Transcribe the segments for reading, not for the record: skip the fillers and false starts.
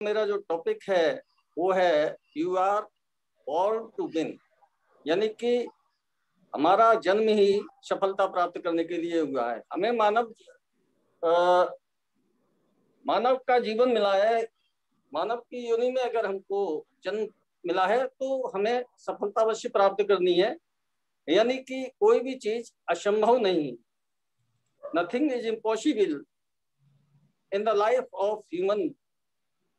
मेरा जो टॉपिक है वो है you are born to win, यानी कि हमारा जन्म ही सफलता प्राप्त करने के लिए हुआ है। हमें मानव का जीवन मिला है। मानव की योनि में अगर हमको जन्म मिला है तो हमें सफलता अवश्य प्राप्त करनी है, यानी कि कोई भी चीज असंभव नहीं। Nothing is impossible in the life of human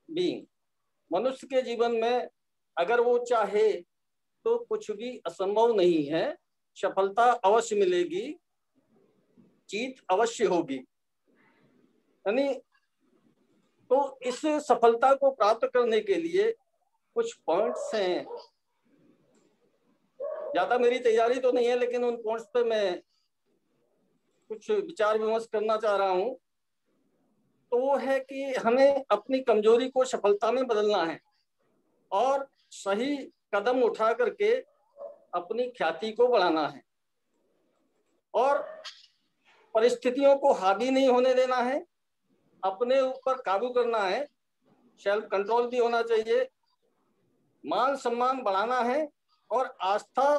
being. मनुष्य के जीवन में अगर वो चाहे तो कुछ भी असंभव नहीं है। सफलता अवश्य मिलेगी, जीत अवश्य होगी। यानी तो इस सफलता को प्राप्त करने के लिए कुछ पॉइंट्स हैं। ज्यादा मेरी तैयारी तो नहीं है, लेकिन उन पॉइंट्स पे मैं कुछ विचार विमर्श करना चाह रहा हूं। तो वो है कि हमें अपनी कमजोरी को सफलता में बदलना है और सही कदम उठा करके अपनी ख्याति को बढ़ाना है और परिस्थितियों को हावी नहीं होने देना है, अपने ऊपर काबू करना है, सेल्फ कंट्रोल भी होना चाहिए, मान सम्मान बढ़ाना है और आस्था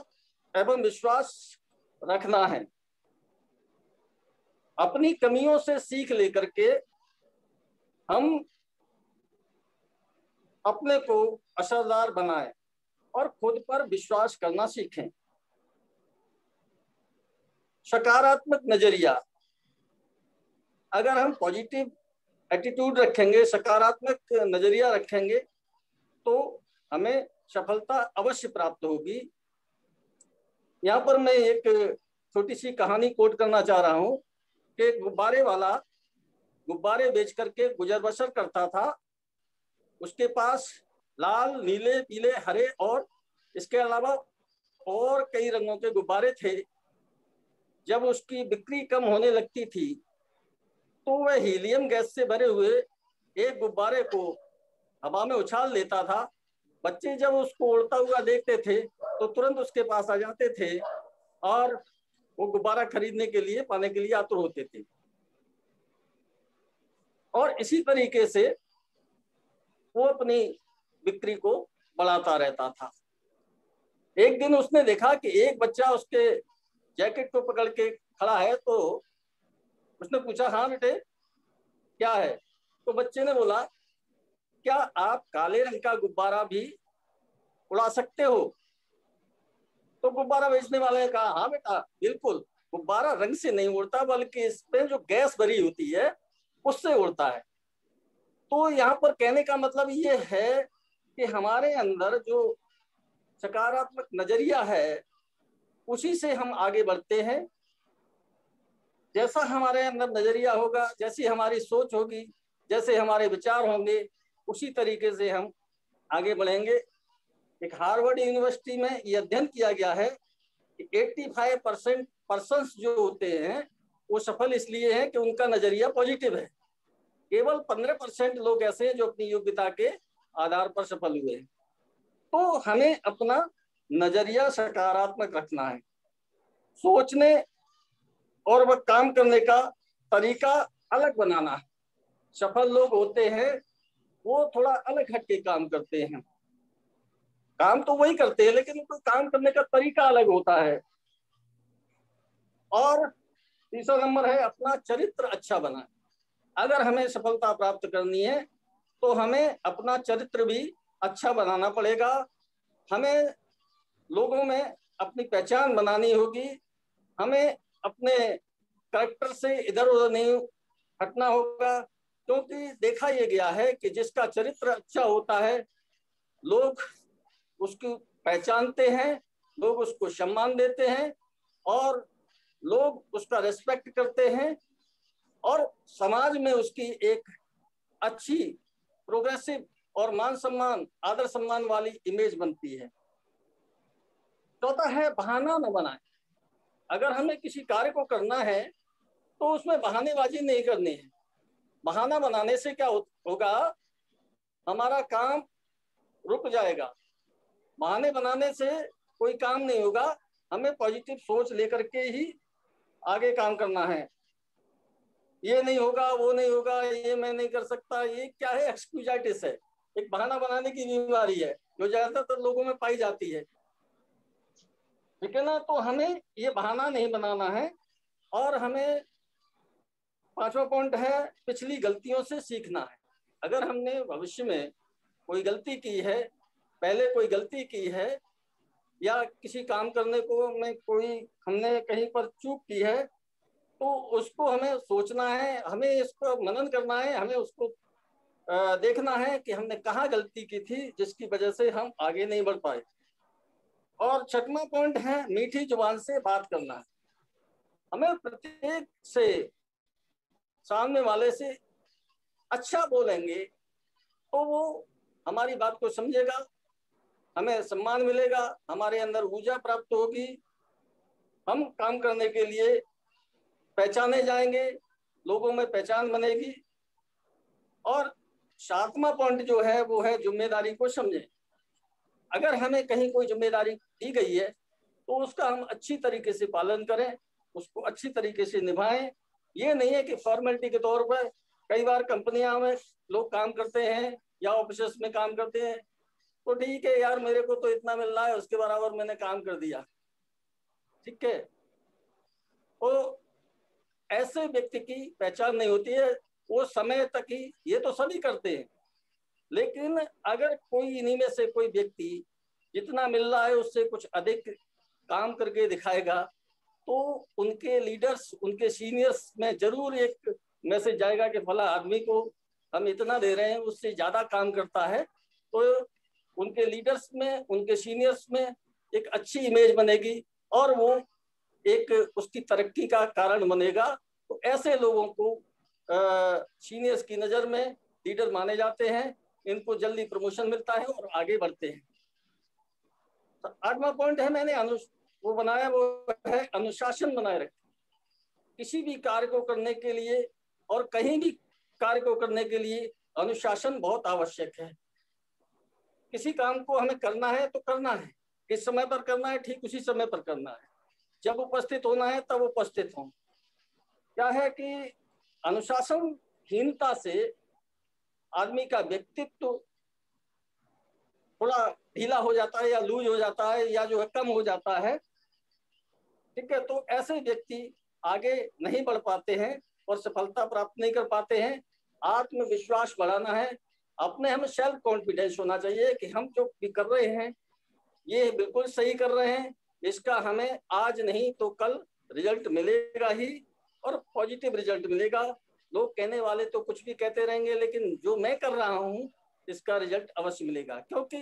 एवं विश्वास रखना है। अपनी कमियों से सीख लेकर के हम अपने को असरदार बनाएं और खुद पर विश्वास करना सीखें। सकारात्मक नजरिया, अगर हम पॉजिटिव एटीट्यूड रखेंगे, सकारात्मक नजरिया रखेंगे तो हमें सफलता अवश्य प्राप्त होगी। यहाँ पर मैं एक छोटी सी कहानी कोट करना चाह रहा हूँ कि गुब्बारे वाला गुब्बारे बेच करके गुजर बसर करता था। उसके पास लाल, नीले, पीले, हरे और इसके अलावा और कई रंगों के गुब्बारे थे। जब उसकी बिक्री कम होने लगती थी तो वह हीलियम गैस से भरे हुए एक गुब्बारे को हवा में उछाल लेता था। बच्चे जब उसको उड़ता हुआ देखते थे तो तुरंत उसके पास आ जाते थे और वो गुब्बारा खरीदने के लिए, पाने के लिए आतुर होते थे। और इसी तरीके से वो अपनी बिक्री को बढ़ाता रहता था। एक दिन उसने देखा कि एक बच्चा उसके जैकेट को पकड़ के खड़ा है, तो उसने पूछा, हाँ बेटे क्या है? तो बच्चे ने बोला, क्या आप काले रंग का गुब्बारा भी उड़ा सकते हो? तो गुब्बारा बेचने वाले ने कहा, हाँ बेटा बिल्कुल, गुब्बारा रंग से नहीं उड़ता बल्कि इसमें जो गैस भरी होती है उससे उड़ता है। तो यहाँ पर कहने का मतलब ये है कि हमारे अंदर जो सकारात्मक नजरिया है उसी से हम आगे बढ़ते हैं। जैसा हमारे अंदर नजरिया होगा, जैसी हमारी सोच होगी, जैसे हमारे विचार होंगे, उसी तरीके से हम आगे बढ़ेंगे। एक हार्वर्ड यूनिवर्सिटी में यह अध्ययन किया गया है कि 85% पर्सन जो होते हैं वो सफल इसलिए हैं कि उनका नजरिया पॉजिटिव है। केवल 15% लोग ऐसे हैं जो अपनी योग्यता के आधार पर सफल हुए हैं। तो हमें अपना नजरिया सकारात्मक रखना है, सोचने और वह काम करने का तरीका अलग बनाना है। सफल लोग होते हैं वो थोड़ा अलग हटके काम करते हैं, काम तो वही करते हैं लेकिन उनको काम करने का तरीका अलग होता है। और तीसरा नंबर है अपना चरित्र अच्छा बनाए। अगर हमें सफलता प्राप्त करनी है तो हमें अपना चरित्र भी अच्छा बनाना पड़ेगा। हमें लोगों में अपनी पहचान बनानी होगी। हमें अपने कैरेक्टर से इधर उधर नहीं हटना होगा, क्योंकि देखा यह गया है कि जिसका चरित्र अच्छा होता है लोग उसको पहचानते हैं, लोग उसको सम्मान देते हैं और लोग उसका रेस्पेक्ट करते हैं और समाज में उसकी एक अच्छी, प्रोग्रेसिव और मान सम्मान, आदर सम्मान वाली इमेज बनती है। चौथा है बहाना न बनाए। अगर हमें किसी कार्य को करना है तो उसमें बहानेबाजी नहीं करनी है। बहाना बनाने से क्या होगा, हमारा काम रुक जाएगा। बहाने बनाने से कोई काम नहीं होगा। हमें पॉजिटिव सोच लेकर के ही आगे काम करना है। ये नहीं होगा, वो नहीं होगा, ये मैं नहीं कर सकता, ये क्या है, एक्सक्यूजाइटिस है। एक बहाना बनाने की बीमारी है जो ज्यादातर लोगों में पाई जाती है, ठीक है ना। तो हमें ये बहाना नहीं बनाना है, और हमें पांचवा पॉइंट है पिछली गलतियों से सीखना है। अगर हमने भविष्य में कोई गलती की है, पहले कोई गलती की है, या किसी काम करने को में कोई हमने कहीं पर चूक की है, तो उसको हमें सोचना है, हमें इसको मनन करना है, हमें उसको देखना है कि हमने कहाँ गलती की थी जिसकी वजह से हम आगे नहीं बढ़ पाए। और छठवां पॉइंट है मीठी जुबान से बात करना है। हमें प्रत्येक से सामने वाले से अच्छा बोलेंगे तो वो हमारी बात को समझेगा, हमें सम्मान मिलेगा, हमारे अंदर ऊर्जा प्राप्त होगी, हम काम करने के लिए पहचाने जाएंगे, लोगों में पहचान बनेगी। और सातवां पॉइंट जो है वो है जिम्मेदारी को समझें। अगर हमें कहीं कोई जिम्मेदारी दी गई है तो उसका हम अच्छी तरीके से पालन करें, उसको अच्छी तरीके से निभाएं। ये नहीं है कि फॉर्मेलिटी के तौर पर कई बार कंपनियां में लोग काम करते हैं या ऑफिस में काम करते हैं, तो ठीक है यार मेरे को तो इतना मिल रहा है, उसके बराबर मैंने काम कर दिया, ठीक है। तो ऐसे व्यक्ति की पहचान नहीं होती है, वो समय तक ही, ये तो सभी करते हैं, लेकिन अगर कोई इन्हीं में से कोई व्यक्ति जितना मिल रहा है उससे कुछ अधिक काम करके दिखाएगा, तो उनके लीडर्स, उनके सीनियर्स में जरूर एक मैसेज जाएगा कि फला आदमी को हम इतना दे रहे हैं, उससे ज्यादा काम करता है। तो उनके लीडर्स में, उनके सीनियर्स में एक अच्छी इमेज बनेगी और वो एक उसकी तरक्की का कारण बनेगा। तो ऐसे लोगों को सीनियर्स की नजर में लीडर माने जाते हैं, इनको जल्दी प्रमोशन मिलता है और आगे बढ़ते हैं। तो आठवां पॉइंट है मैंने वो बनाया, वो है अनुशासन बनाए रखें। किसी भी कार्य को करने के लिए और कहीं भी कार्य को करने के लिए अनुशासन बहुत आवश्यक है। किसी काम को हमें करना है तो करना है, किस समय पर करना है, ठीक उसी समय पर करना है, जब उपस्थित होना है तब उपस्थित हो। क्या है कि अनुशासनहीनता से आदमी का व्यक्तित्व थोड़ा ढीला हो जाता है या लूज हो जाता है या जो है कम हो जाता है, ठीक है। तो ऐसे व्यक्ति आगे नहीं बढ़ पाते हैं और सफलता प्राप्त नहीं कर पाते हैं। आत्मविश्वास बढ़ाना है, अपने हमें सेल्फ कॉन्फिडेंस होना चाहिए कि हम जो भी कर रहे हैं ये बिल्कुल सही कर रहे हैं, इसका हमें आज नहीं तो कल रिजल्ट मिलेगा ही, और पॉजिटिव रिजल्ट मिलेगा। लोग कहने वाले तो कुछ भी कहते रहेंगे, लेकिन जो मैं कर रहा हूँ इसका रिजल्ट अवश्य मिलेगा। क्योंकि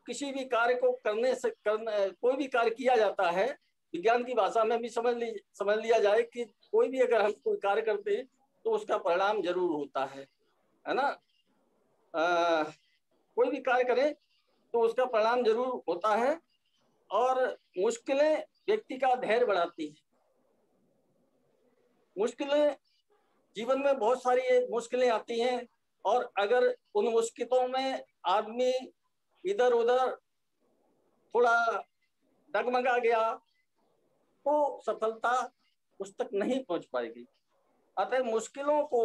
किसी भी कार्य को करने से कोई भी कार्य किया जाता है, विज्ञान की भाषा में भी समझ लिया जाए कि कोई भी अगर हम कोई कार्य करते हैं तो उसका परिणाम जरूर होता है ना। कोई भी कार्य करें तो उसका परिणाम जरूर होता है। और मुश्किलें व्यक्ति का धैर्य बढ़ाती है। मुश्किलें जीवन में बहुत सारी मुश्किलें आती हैं, और अगर उन मुश्किलों में आदमी इधर उधर थोड़ा डगमगा गया तो सफलता उस तक नहीं पहुंच पाएगी। अतः मुश्किलों को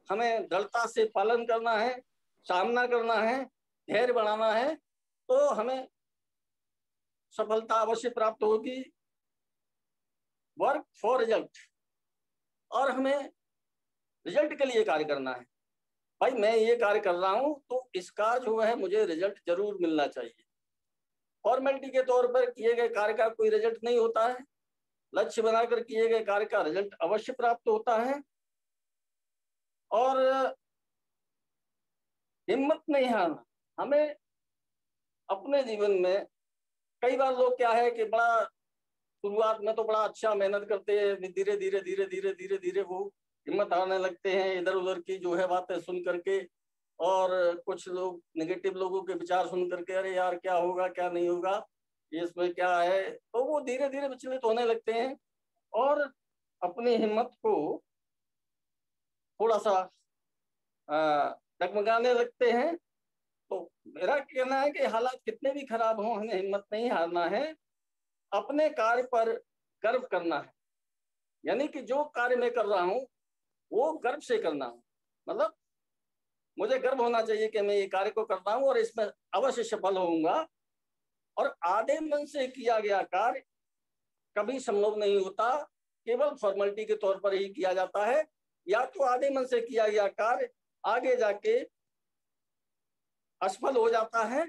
हमें दृढ़ता से पालन करना है, सामना करना है, धैर्य बढ़ाना है, तो हमें सफलता अवश्य प्राप्त होगी। वर्क फॉर रिजल्ट, और हमें रिजल्ट के लिए कार्य करना है। भाई मैं ये कार्य कर रहा हूं तो इसका जो है मुझे रिजल्ट जरूर मिलना चाहिए। फॉर्मेलिटी के तौर पर किए गए कार्य का कोई रिजल्ट नहीं होता है, लक्ष्य बनाकर किए गए कार्य का रिजल्ट अवश्य प्राप्त होता है। और हिम्मत नहीं हारना। हमें अपने जीवन में कई बार लोग क्या है कि बड़ा शुरुआत में तो बड़ा अच्छा मेहनत करते हैं, धीरे धीरे धीरे धीरे धीरे धीरे वो हिम्मत हारने लगते हैं इधर उधर की जो है बातें सुन करके, और कुछ लोग नेगेटिव लोगों के विचार सुन करके अरे यार क्या होगा क्या नहीं होगा, ये इसमें क्या है, तो वो धीरे धीरे विचलित होने लगते हैं और अपनी हिम्मत को थोड़ा सा डगमगाने लगते हैं। तो मेरा कहना है कि हालात कितने भी खराब हों हमें हिम्मत नहीं हारना है, अपने कार्य पर गर्व करना है। यानी कि जो कार्य मैं कर रहा हूं वो गर्व से करना है। मतलब मुझे गर्व होना चाहिए कि मैं ये कार्य को करता हूँ और इसमें अवश्य सफल होऊंगा। और आधे मन से किया गया कार्य कभी संभव नहीं होता, केवल फॉर्मेलिटी के तौर पर ही किया जाता है, या तो आधे मन से किया गया कार्य आगे जाके असफल हो जाता है।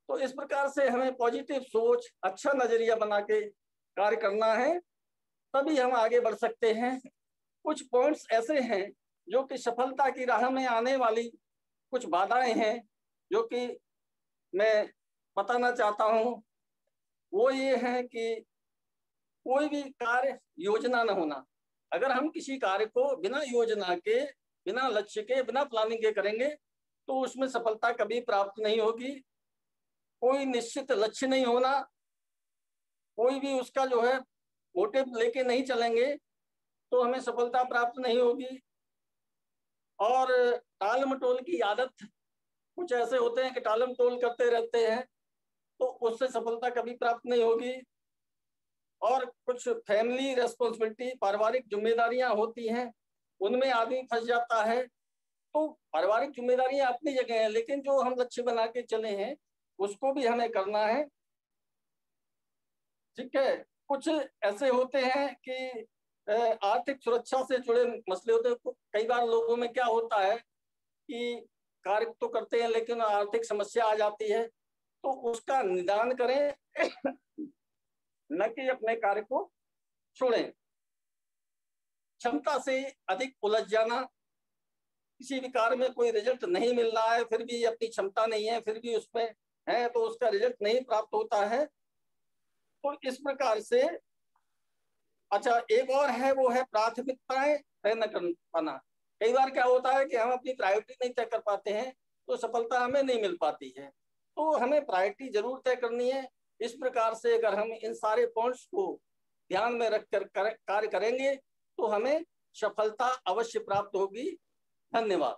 तो इस प्रकार से हमें पॉजिटिव सोच, अच्छा नजरिया बना के कार्य करना है, तभी हम आगे बढ़ सकते हैं। कुछ पॉइंट्स ऐसे हैं जो कि सफलता की राह में आने वाली कुछ बाधाएं हैं, जो कि मैं बताना चाहता हूं। वो ये है कि कोई भी कार्य योजना न होना। अगर हम किसी कार्य को बिना योजना के, बिना लक्ष्य के, बिना प्लानिंग के करेंगे तो उसमें सफलता कभी प्राप्त नहीं होगी। कोई निश्चित लक्ष्य नहीं होना, कोई भी उसका जो है मोटिव लेके नहीं चलेंगे तो हमें सफलता प्राप्त नहीं होगी। और टाल मटोल की आदत, कुछ ऐसे होते हैं कि टाल मटोल करते रहते हैं, तो उससे सफलता कभी प्राप्त नहीं होगी। और कुछ फैमिली रेस्पॉन्सिबिलिटी, पारिवारिक जिम्मेदारियां होती हैं, उनमें आदमी फंस जाता है। तो पारिवारिक जिम्मेदारियां अपनी जगह है, लेकिन जो हम लक्ष्य बना के चले हैं उसको भी हमें करना है। ठीक है। कुछ ऐसे होते हैं कि आर्थिक सुरक्षा से जुड़े मसले होते हैं। कई बार लोगों में क्या होता है कि कार्य तो करते हैं लेकिन आर्थिक समस्या आ जाती है, तो उसका निदान करें न कि अपने कार्य को छोड़ें। क्षमता से अधिक उलझ जाना, किसी भी कार्य में कोई रिजल्ट नहीं मिल रहा है, फिर भी अपनी क्षमता नहीं है, फिर भी उसमें है तो उसका रिजल्ट नहीं प्राप्त होता है। तो इस प्रकार से, अच्छा एक और है, वो है प्राथमिकताएं तय न कर पाना। कई बार क्या होता है कि हम अपनी प्रायोरिटी नहीं तय कर पाते हैं तो सफलता हमें नहीं मिल पाती है। तो हमें प्रायोरिटी जरूर तय करनी है। इस प्रकार से अगर हम इन सारे पॉइंट्स को ध्यान में रखकर कार्य करेंगे तो हमें सफलता अवश्य प्राप्त होगी। धन्यवाद।